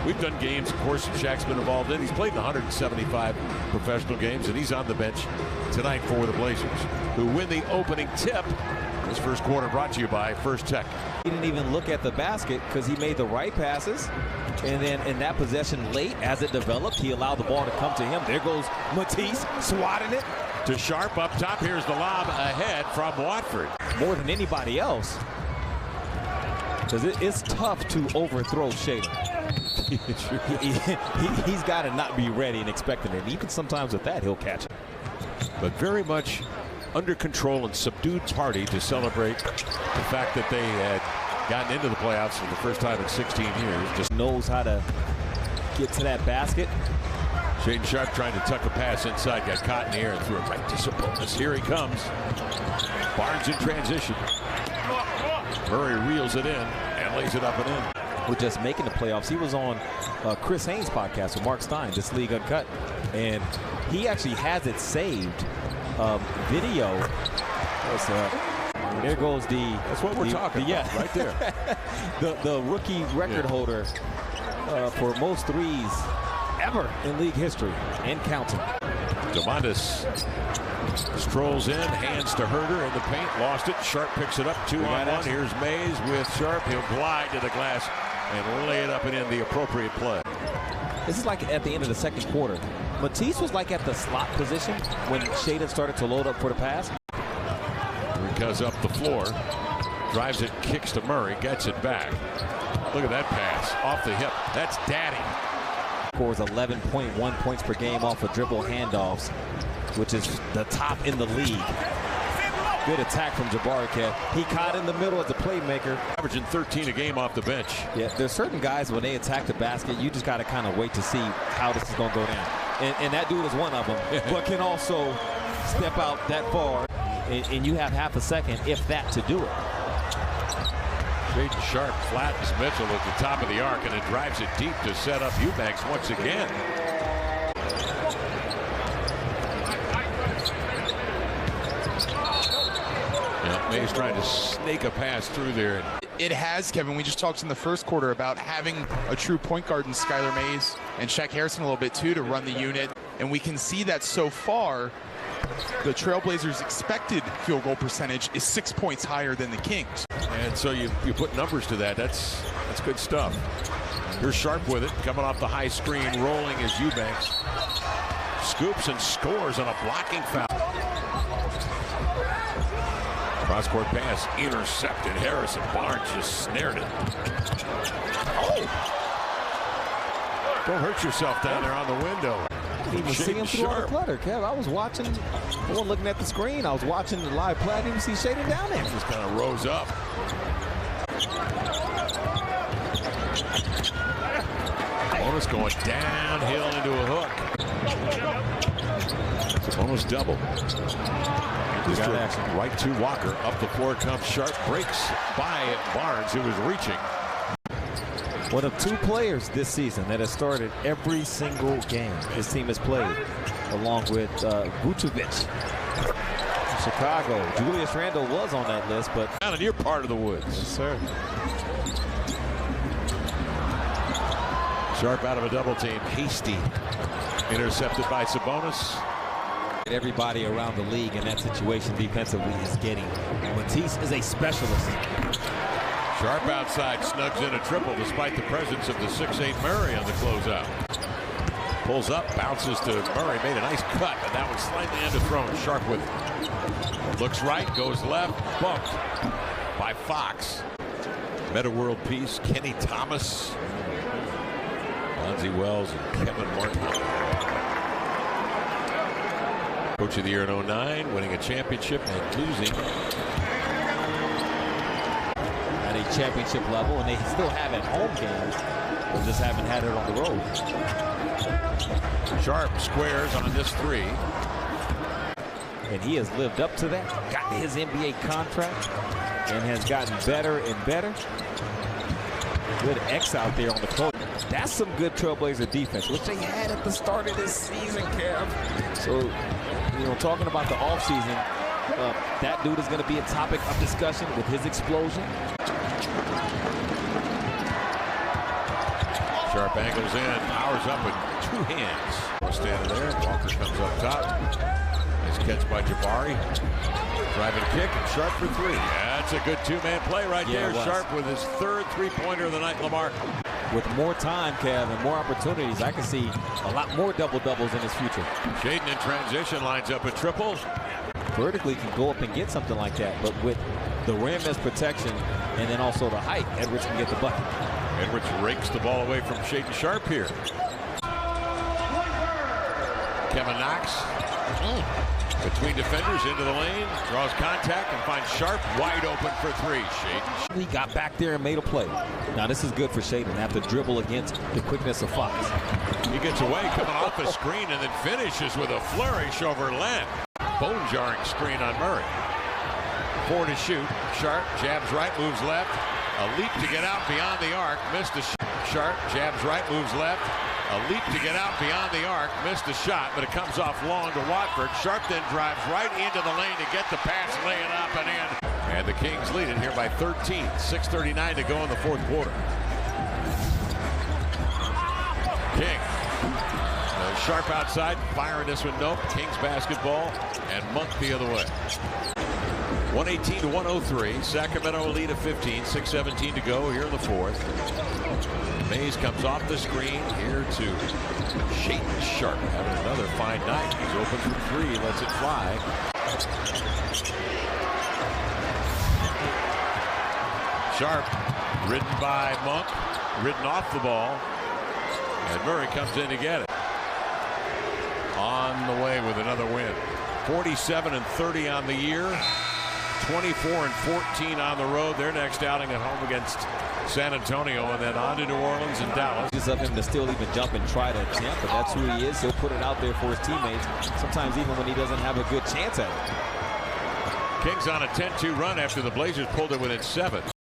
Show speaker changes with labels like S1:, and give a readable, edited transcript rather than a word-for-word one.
S1: We've done games, of course, Shaq's been involved in. He's played in 175 professional games, and he's on the bench tonight for the Blazers, who win the opening tip. This first quarter brought to you by First Tech.
S2: He didn't even look at the basket because he made the right passes. And then in that possession late, as it developed, he allowed the ball to come to him. There goes Matisse swatting it.
S1: To Sharpe up top. Here's the lob ahead from Watford.
S2: More than anybody else. Because it's tough to overthrow Shaedon. He's got to not be ready and expecting it. Even sometimes with that, he'll catch it.
S1: But very much under control and subdued party to celebrate the fact that they had gotten into the playoffs for the first time in 16 years.
S2: Just knows how to get to that basket.
S1: Shaedon Sharpe trying to tuck a pass inside, got caught in the air and threw it right to Sabonis. Here he comes. Barnes in transition. Murray reels it in and lays it up and in.
S2: With just making the playoffs, he was on Chris Haynes' podcast with Mark Stein, This League Uncut, and he actually has it saved. Video. There goes the.
S1: That's what we're talking about right there.
S2: the rookie record holder for most threes ever in league history and counting.
S1: Domantas strolls in, hands to Herder in the paint, lost it. Sharpe picks it up, 2-on-1. Here's Mays with Sharpe. He'll glide to the glass and lay it up and in the appropriate play.
S2: This is like at the end of the second quarter. Matisse was like at the slot position when Shaedon started to load up for the pass.
S1: Because up the floor, drives it, kicks to Murray, gets it back. Look at that pass off the hip. That's daddy.
S2: Scores 11.1 points per game off of dribble handoffs, which is the top in the league. Good attack from Jabari. He caught in the middle as a playmaker.
S1: Averaging 13 a game off the bench.
S2: Yeah, there's certain guys when they attack the basket, you just got to kind of wait to see how this is going to go down. And that dude is one of them, but can also step out that far, and you have half a second, if that, to do it.
S1: Shaedon Sharpe flattens Mitchell at the top of the arc, and then drives it deep to set up Eubanks once again. Mays trying to snake a pass through there.
S3: It has, Kevin. We just talked in the first quarter about having a true point guard in Skylar Mays and Shaq Harrison a little bit too to run the unit. And we can see that so far, the Trailblazers' expected field goal percentage is 6 points higher than the Kings.
S1: And so you put numbers to that. That's good stuff. Here's Sharpe with it, coming off the high screen, rolling as Eubanks scoops and scores on a blocking foul. Cross-court pass intercepted. Harrison Barnes just snared it. Oh! Don't hurt yourself down there on the window.
S2: I didn't even see him through all the clutter, Kev. I was watching, I wasn't looking at the screen. I was watching the live play. I didn't even see Shaedon down there.
S1: Just kind of rose up. Sabonis going downhill into a hook. Sabonis double. Right to Walker. Up the floor comes Sharpe. Breaks by Barnes, who was reaching.
S2: One of two players this season that has started every single game his team has played, along with Vucevic. Chicago. Julius Randle was on that list, but
S1: down in your part of the woods.
S2: Yes, sir.
S1: Sharpe out of a double team. Hasty. Intercepted by Sabonis.
S2: Everybody around the league in that situation defensively is getting. Matisse is a specialist.
S1: Sharpe outside, snugs in a triple despite the presence of the 6'8 Murray on the closeout. Pulls up, bounces to Murray, made a nice cut, and that one slightly underthrown. Sharpe with it. Looks right, goes left, bumped by Fox. Meta World Peace, Kenny Thomas, Lonzie Wells, and Kevin Martin. Coach of the Year in 09, winning a championship and losing
S2: at a championship level, and they still have at home games, but just haven't had it on the road.
S1: Sharpe squares on this three.
S2: And he has lived up to that, gotten his NBA contract, and has gotten better and better. Good X out there on the court. That's some good Trailblazer defense, which they had at the start of this season, Kev. So, you know, talking about the offseason, that dude is going to be a topic of discussion with his explosion.
S1: Sharpe angles in, powers up with two hands. Standing there, Walker comes up top. Nice catch by Jabari. Driving kick, and Sharpe for three. Yeah, that's a good two-man play right there. Sharpe with his third three-pointer of the night, Lamar.
S2: With more time, Kev, and more opportunities, I can see a lot more double-doubles in his future.
S1: Shaedon in transition lines up a triple.
S2: Vertically can go up and get something like that, but with the rim as protection and then also the height, Edwards can get the bucket.
S1: Edwards rakes the ball away from Shaedon Sharpe here. Kevin Knox between defenders into the lane, draws contact and finds Sharpe wide open for three. Shaedon.
S2: He got back there and made a play. Now this is good for Shaedon. Have to dribble against the quickness of Fox.
S1: He gets away coming off the screen and then finishes with a flourish over Len. Bone-jarring screen on Murray. 4 to shoot. Sharpe jabs right, moves left. A leap to get out beyond the arc. Missed a shot. Sharpe jabs right, moves left. A leap to get out beyond the arc. Missed a shot, but it comes off long to Watford. Sharpe then drives right into the lane to get the pass, lay it up and in. And the Kings lead it here by 13. 6:39 to go in the fourth quarter. King. Sharpe outside, firing this one, nope. Kings basketball, and Monk the other way. 118 to 103. Sacramento lead of 15. 6:17 to go here in the fourth. Mays comes off the screen here to Shaedon Sharpe, having another fine night. He's open from three, lets it fly. Sharpe, ridden by Monk, ridden off the ball, and Murray comes in to get it. On the way with another win. 47-30 on the year. 24-14 on the road. Their next outing at home against San Antonio, and then on to New Orleans and Dallas.
S2: It's of him to still even jump and try to attempt, but that's who he is. He'll put it out there for his teammates, sometimes even when he doesn't have a good chance at it.
S1: Kings on a 10-2 run after the Blazers pulled it within 7.